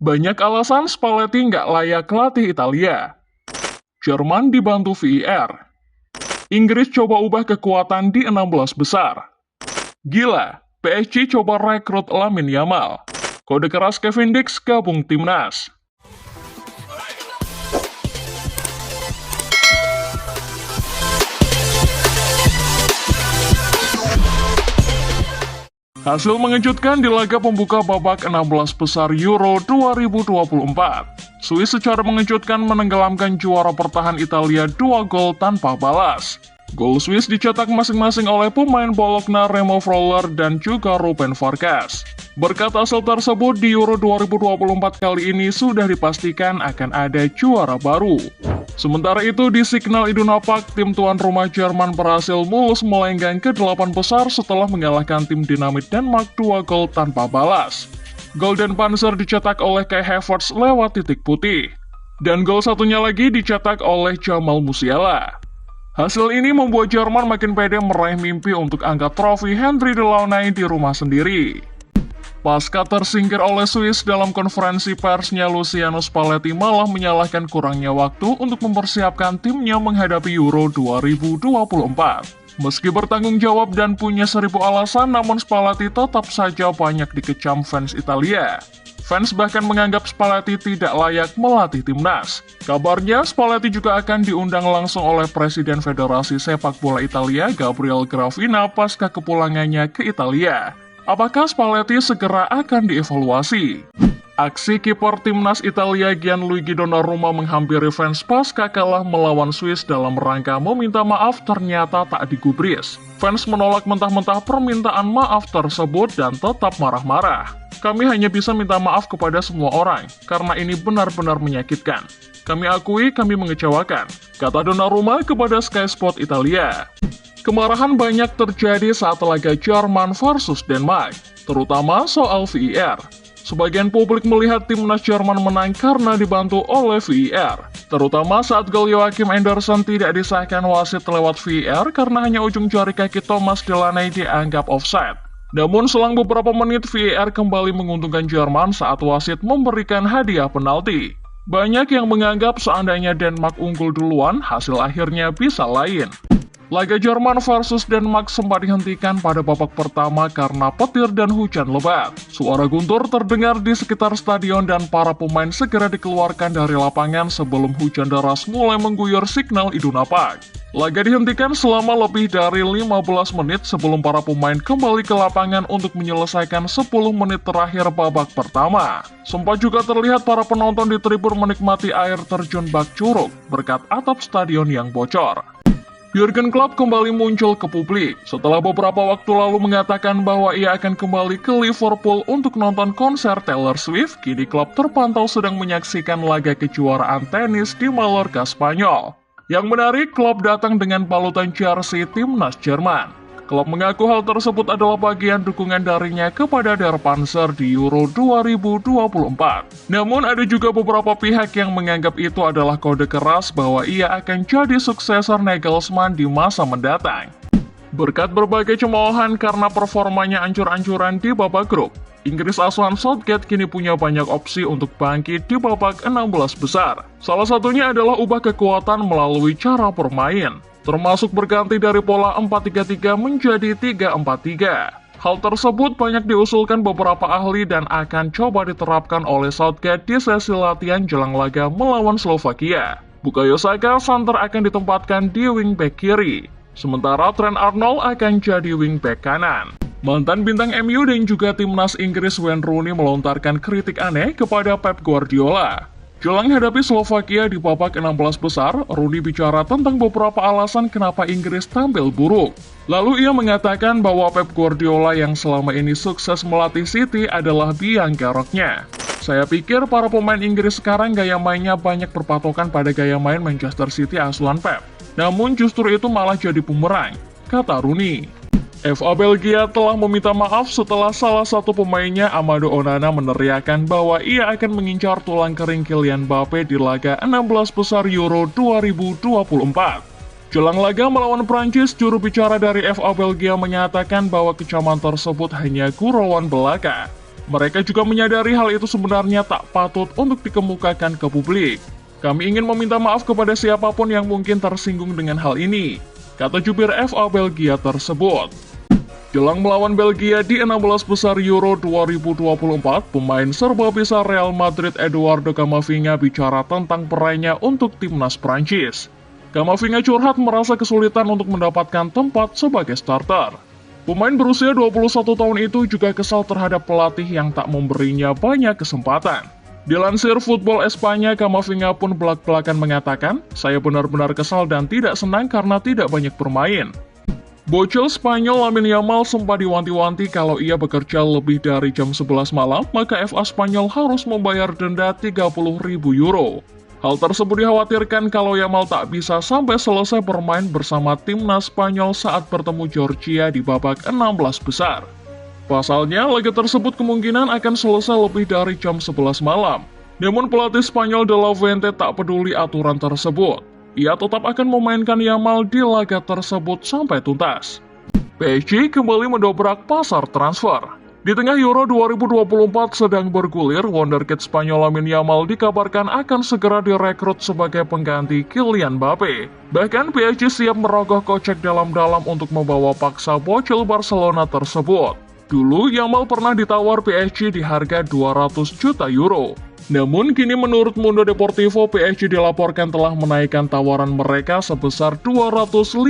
Banyak alasan Spalletti nggak layak latih Italia. Jerman dibantu VAR. Inggris coba ubah kekuatan di 16 besar. Gila, PSG coba rekrut Lamine Yamal. Kode keras Kevin Dix gabung timnas. Hasil mengejutkan di laga pembuka babak 16 besar Euro 2024. Swiss secara mengejutkan menenggelamkan juara bertahan Italia 2 gol tanpa balas. Gol Swiss dicetak masing-masing oleh pemain Bologna Remo Freuler dan juga Ruben Vargas. Berkat hasil tersebut, di Euro 2024 kali ini sudah dipastikan akan ada juara baru. Sementara itu, di Signal Iduna Park, tim tuan rumah Jerman berhasil mulus melenggang ke 8 besar setelah mengalahkan tim dinamit Denmark 2 gol tanpa balas. Golden Panzer dicetak oleh Kai Havertz lewat titik putih. Dan gol satunya lagi dicetak oleh Jamal Musiala. Hasil ini membuat Jerman makin pede meraih mimpi untuk angkat trofi Henry Delaunay di rumah sendiri. Pasca tersingkir oleh Swiss dalam konferensi persnya, Luciano Spalletti malah menyalahkan kurangnya waktu untuk mempersiapkan timnya menghadapi Euro 2024. Meski bertanggung jawab dan punya 1000 alasan, namun Spalletti tetap saja banyak dikecam fans Italia. Fans bahkan menganggap Spalletti tidak layak melatih timnas. Kabarnya, Spalletti juga akan diundang langsung oleh Presiden Federasi Sepak Bola Italia, Gabriel Gravina, pasca kepulangannya ke Italia. Apakah Spalletti segera akan dievaluasi? Aksi kiper timnas Italia Gianluigi Donnarumma menghampiri fans pasca kalah melawan Swiss dalam rangka meminta maaf ternyata tak digubris. Fans menolak mentah-mentah permintaan maaf tersebut dan tetap marah-marah. Kami hanya bisa minta maaf kepada semua orang, karena ini benar-benar menyakitkan. Kami akui kami mengecewakan, kata Donnarumma kepada Sky Sport Italia. Kemarahan banyak terjadi saat laga Jerman versus Denmark, terutama soal VAR. Sebagian publik melihat timnas Jerman menang karena dibantu oleh VAR, terutama saat gol Joachim Andersen tidak disahkan wasit lewat VAR karena hanya ujung jari kaki Thomas Delaney dianggap offside. Namun selang beberapa menit VAR kembali menguntungkan Jerman saat wasit memberikan hadiah penalti. Banyak yang menganggap seandainya Denmark unggul duluan, hasil akhirnya bisa lain. Laga Jerman versus Denmark sempat dihentikan pada babak pertama karena petir dan hujan lebat. Suara guntur terdengar di sekitar stadion dan para pemain segera dikeluarkan dari lapangan sebelum hujan deras mulai mengguyur Signal Iduna Park. Laga dihentikan selama lebih dari 15 menit sebelum para pemain kembali ke lapangan untuk menyelesaikan 10 menit terakhir babak pertama. Sempat juga terlihat para penonton di tribun menikmati air terjun bak curug berkat atap stadion yang bocor. Jurgen Klopp kembali muncul ke publik setelah beberapa waktu lalu mengatakan bahwa ia akan kembali ke Liverpool untuk nonton konser Taylor Swift. Kini Klopp terpantau sedang menyaksikan laga kejuaraan tenis di Mallorca, Spanyol. Yang menarik, Klopp datang dengan balutan jersey timnas Jerman. Klopp mengaku hal tersebut adalah bagian dukungan darinya kepada Der Panzer di Euro 2024. Namun ada juga beberapa pihak yang menganggap itu adalah kode keras bahwa ia akan jadi suksesor Nagelsmann di masa mendatang. Berkat berbagai cemoohan karena performanya ancur-ancuran di babak grup, Inggris asuhan Southgate kini punya banyak opsi untuk bangkit di babak 16 besar. Salah satunya adalah ubah kekuatan melalui cara bermain, termasuk berganti dari pola 4-3-3 menjadi 3-4-3. Hal tersebut banyak diusulkan beberapa ahli dan akan coba diterapkan oleh Southgate di sesi latihan jelang laga melawan Slovakia. Bukayo Saka santer akan ditempatkan di wingback kiri, sementara Trent Arnold akan jadi wingback kanan. Mantan bintang MU dan juga timnas Inggris Wayne Rooney melontarkan kritik aneh kepada Pep Guardiola. Jelang hadapi Slovakia di babak 16 besar, Rooney bicara tentang beberapa alasan kenapa Inggris tampil buruk. Lalu ia mengatakan bahwa Pep Guardiola yang selama ini sukses melatih City adalah biang keroknya. Saya pikir para pemain Inggris sekarang gaya mainnya banyak berpatokan pada gaya main Manchester City asuhan Pep. Namun justru itu malah jadi bumerang, kata Rooney. FA Belgia telah meminta maaf setelah salah satu pemainnya, Amadou Onana, meneriakkan bahwa ia akan mengincar tulang kering Kylian Mbappe di laga 16 besar Euro 2024. Jelang laga melawan Prancis, juru bicara dari FA Belgia menyatakan bahwa kecaman tersebut hanya gurauan belaka. Mereka juga menyadari hal itu sebenarnya tak patut untuk dikemukakan ke publik. Kami ingin meminta maaf kepada siapapun yang mungkin tersinggung dengan hal ini, kata jubir FA Belgia tersebut. Jelang melawan Belgia di 16 besar Euro 2024, pemain serba bisa Real Madrid Eduardo Camavinga bicara tentang peraihnya untuk timnas Prancis. Camavinga curhat merasa kesulitan untuk mendapatkan tempat sebagai starter. Pemain berusia 21 tahun itu juga kesal terhadap pelatih yang tak memberinya banyak kesempatan. Dilansir Football Espanya, Camavinga pun belak-belakan mengatakan, "Saya benar-benar kesal dan tidak senang karena tidak banyak bermain." Bocil Spanyol Lamine Yamal sempat diwanti-wanti kalau ia bekerja lebih dari jam 11 malam, maka FA Spanyol harus membayar denda 30.000 euro. Hal tersebut dikhawatirkan kalau Yamal tak bisa sampai selesai bermain bersama timnas Spanyol saat bertemu Georgia di babak 16 besar. Pasalnya, laga tersebut kemungkinan akan selesai lebih dari jam 11 malam. Namun pelatih Spanyol De La Fuente tak peduli aturan tersebut. Ia tetap akan memainkan Yamal di laga tersebut sampai tuntas. PSG kembali mendobrak pasar transfer. Di tengah Euro 2024 sedang bergulir, wonderkid Spanyol Lamine Yamal dikabarkan akan segera direkrut sebagai pengganti Kylian Mbappe. Bahkan PSG siap merogoh kocek dalam-dalam untuk membawa paksa bocil Barcelona tersebut. Dulu Yamal pernah ditawar PSG di harga 200 juta euro. Namun kini menurut Mundo Deportivo, PSG dilaporkan telah menaikkan tawaran mereka sebesar 250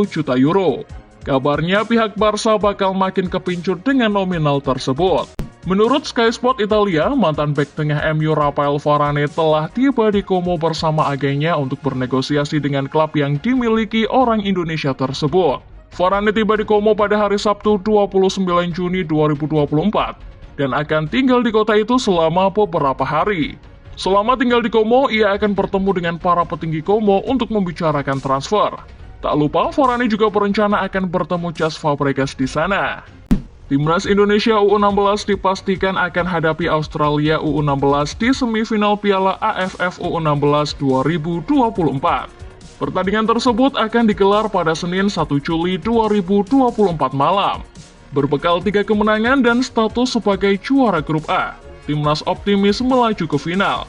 juta euro. Kabarnya pihak Barca bakal makin kepincut dengan nominal tersebut. Menurut Sky Sport Italia, mantan bek tengah MU Rafael Varane telah tiba di Como bersama agennya untuk bernegosiasi dengan klub yang dimiliki orang Indonesia tersebut. Varane tiba di Como pada hari Sabtu 29 Juni 2024 dan akan tinggal di kota itu selama beberapa hari. Selama tinggal di Como, ia akan bertemu dengan para petinggi Como untuk membicarakan transfer. Tak lupa, Varane juga berencana akan bertemu Cesc Fabregas di sana. Timnas Indonesia U16 dipastikan akan hadapi Australia U16 di semifinal Piala AFF U16 2024. Pertandingan tersebut akan digelar pada Senin 1 Juli 2024 malam. Berbekal 3 kemenangan dan status sebagai juara grup A, Timnas optimis melaju ke final.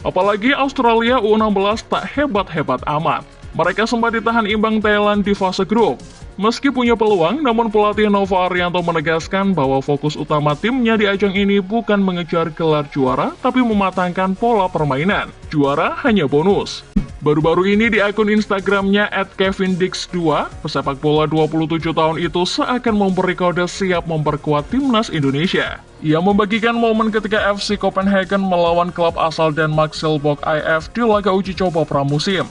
Apalagi Australia U16 tak hebat-hebat amat. Mereka sempat ditahan imbang Thailand di fase grup. Meski punya peluang, namun pelatih Nova Arianto menegaskan bahwa fokus utama timnya di ajang ini bukan mengejar gelar juara, tapi mematangkan pola permainan. Juara hanya bonus. Baru-baru ini di akun Instagramnya @KevinDix2, pesepak bola 27 tahun itu seakan memberi kode siap memperkuat timnas Indonesia. Ia membagikan momen ketika FC Copenhagen melawan klub asal Denmark Silkeborg IF di laga uji coba pramusim.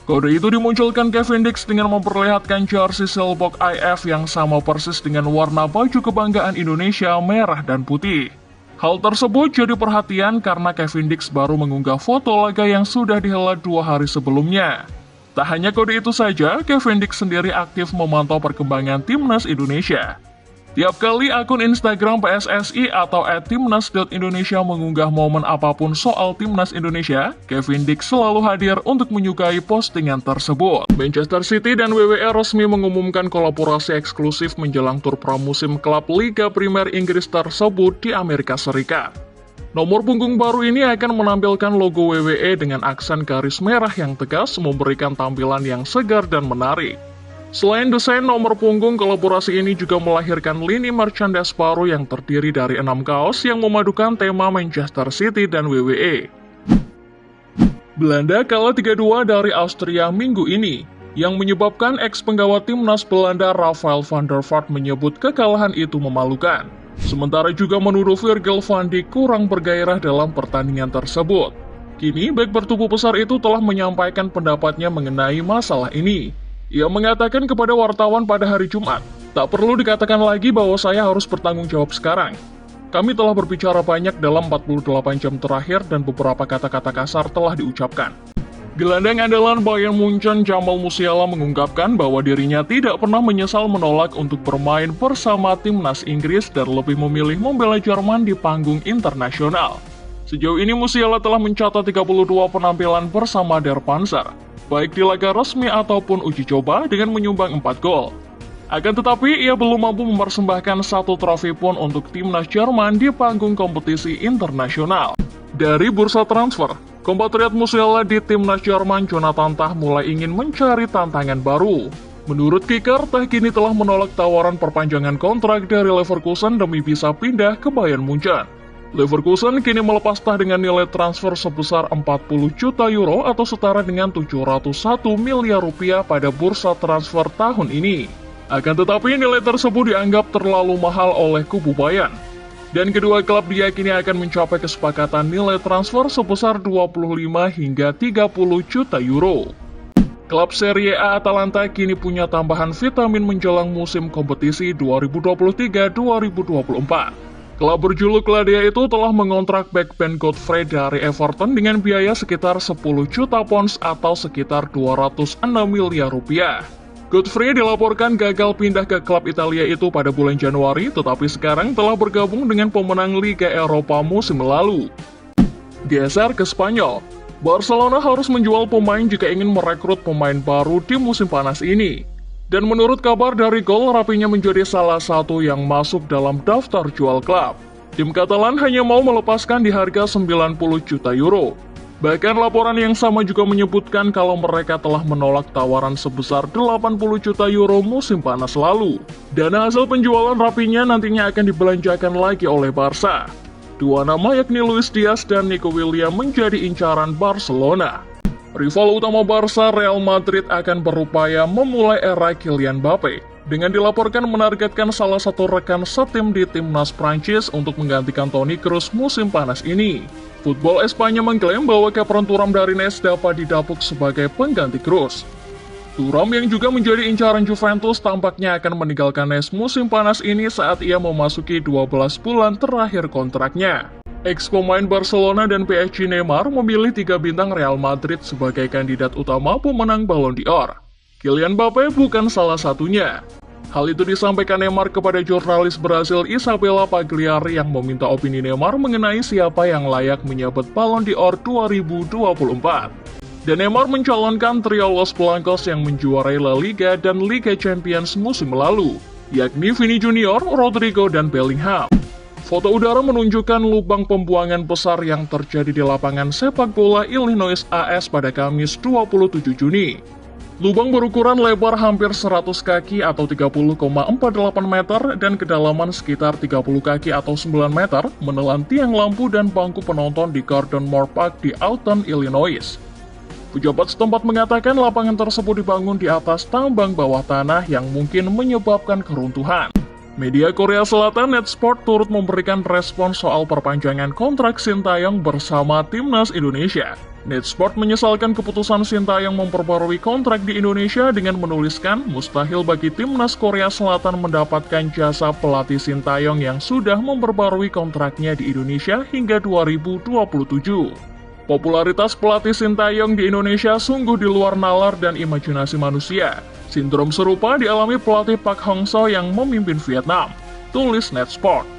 Kode itu dimunculkan Kevin Dix dengan memperlihatkan jersey Silkeborg IF yang sama persis dengan warna baju kebanggaan Indonesia merah dan putih. Hal tersebut jadi perhatian karena Kevin Dix baru mengunggah foto laga yang sudah dihelat 2 hari sebelumnya. Tak hanya kode itu saja, Kevin Dix sendiri aktif memantau perkembangan timnas Indonesia. Tiap kali akun Instagram PSSI atau @timnas.indonesia mengunggah momen apapun soal timnas Indonesia, Kevin Dix selalu hadir untuk menyukai postingan tersebut. Manchester City dan WWE resmi mengumumkan kolaborasi eksklusif menjelang tur pramusim klub Liga Primer Inggris tersebut di Amerika Serikat. Nomor punggung baru ini akan menampilkan logo WWE dengan aksen garis merah yang tegas, memberikan tampilan yang segar dan menarik. Selain desain nomor punggung, kolaborasi ini juga melahirkan lini merchandise baru yang terdiri dari 6 kaos yang memadukan tema Manchester City dan WWE. Belanda kalah 3-2 dari Austria minggu ini, yang menyebabkan ex-penggawa timnas Belanda Rafael van der Vaart menyebut kekalahan itu memalukan. Sementara juga menuduh Virgil van Dijk kurang bergairah dalam pertandingan tersebut. Kini, bek bertubuh besar itu telah menyampaikan pendapatnya mengenai masalah ini. Ia mengatakan kepada wartawan pada hari Jumat, "Tak perlu dikatakan lagi bahwa saya harus bertanggung jawab sekarang. Kami telah berbicara banyak dalam 48 jam terakhir dan beberapa kata-kata kasar telah diucapkan." Gelandang andalan Bayern Munchen Jamal Musiala mengungkapkan bahwa dirinya tidak pernah menyesal menolak untuk bermain bersama timnas Inggris dan lebih memilih membela Jerman di panggung internasional. Sejauh ini Musiala telah mencatat 32 penampilan bersama Der Panzer, baik di laga resmi ataupun uji coba dengan menyumbang 4 gol. Akan tetapi, ia belum mampu mempersembahkan satu trofi pun untuk timnas Jerman di panggung kompetisi internasional. Dari bursa transfer, kompatriot Musiala di timnas Jerman Jonathan Tah mulai ingin mencari tantangan baru. Menurut Kicker, Tah kini telah menolak tawaran perpanjangan kontrak dari Leverkusen demi bisa pindah ke Bayern Munchen. Leverkusen kini melepas Tah dengan nilai transfer sebesar 40 juta euro atau setara dengan 701 miliar rupiah pada bursa transfer tahun ini. Akan tetapi nilai tersebut dianggap terlalu mahal oleh kubu Bayern. Dan kedua klub diyakini akan mencapai kesepakatan nilai transfer sebesar 25 hingga 30 juta euro. Klub Serie A Atalanta kini punya tambahan vitamin menjelang musim kompetisi 2023-2024. Klub berjuluk Ladia itu telah mengontrak bek Ben Godfrey dari Everton dengan biaya sekitar 10 juta pounds atau sekitar 206 miliar rupiah. Godfrey dilaporkan gagal pindah ke klub Italia itu pada bulan Januari, tetapi sekarang telah bergabung dengan pemenang Liga Eropa musim lalu. Geser ke Spanyol, Barcelona harus menjual pemain jika ingin merekrut pemain baru di musim panas ini. Dan menurut kabar dari Gol, Rafinha menjadi salah satu yang masuk dalam daftar jual klub. Tim Katalan hanya mau melepaskan di harga 90 juta euro. Bahkan laporan yang sama juga menyebutkan kalau mereka telah menolak tawaran sebesar 80 juta euro musim panas lalu. Dana hasil penjualan Rafinha nantinya akan dibelanjakan lagi oleh Barca. Dua nama yakni Luis Diaz dan Nico Williams menjadi incaran Barcelona. Rival utama Barca, Real Madrid akan berupaya memulai era Kylian Mbappe dengan dilaporkan menargetkan salah satu rekan setim di timnas Prancis untuk menggantikan Toni Kroos musim panas ini. Football Espanya mengklaim bahwa Kepron Thuram dari Nice dapat didapuk sebagai pengganti Kroos. Thuram yang juga menjadi incaran Juventus tampaknya akan meninggalkan Nice musim panas ini saat ia memasuki 12 bulan terakhir kontraknya. Ex-pemain Barcelona dan PSG Neymar memilih 3 bintang Real Madrid sebagai kandidat utama pemenang Ballon d'Or. Kylian Mbappe bukan salah satunya. Hal itu disampaikan Neymar kepada jurnalis Brasil Isabella Pagliari yang meminta opini Neymar mengenai siapa yang layak menyabet Ballon d'Or 2024. Dan Neymar mencalonkan trio Los Blancos yang menjuarai La Liga dan Liga Champions musim lalu, yakni Vini Junior, Rodrigo, dan Bellingham. Foto udara menunjukkan lubang pembuangan besar yang terjadi di lapangan sepak bola Illinois AS pada Kamis 27 Juni. Lubang berukuran lebar hampir 100 kaki atau 30,48 meter dan kedalaman sekitar 30 kaki atau 9 meter menelan tiang lampu dan bangku penonton di Gordon Moore Park di Alton, Illinois. Pejabat setempat mengatakan lapangan tersebut dibangun di atas tambang bawah tanah yang mungkin menyebabkan keruntuhan. Media Korea Selatan NetSport turut memberikan respon soal perpanjangan kontrak Sintayong bersama timnas Indonesia. NetSport menyesalkan keputusan Sintayong memperbarui kontrak di Indonesia dengan menuliskan mustahil bagi timnas Korea Selatan mendapatkan jasa pelatih Sintayong yang sudah memperbarui kontraknya di Indonesia hingga 2027. Popularitas pelatih Sintayong di Indonesia sungguh di luar nalar dan imajinasi manusia. Sindrom serupa dialami pelatih Park Hang-seo yang memimpin Vietnam, tulis NetSport.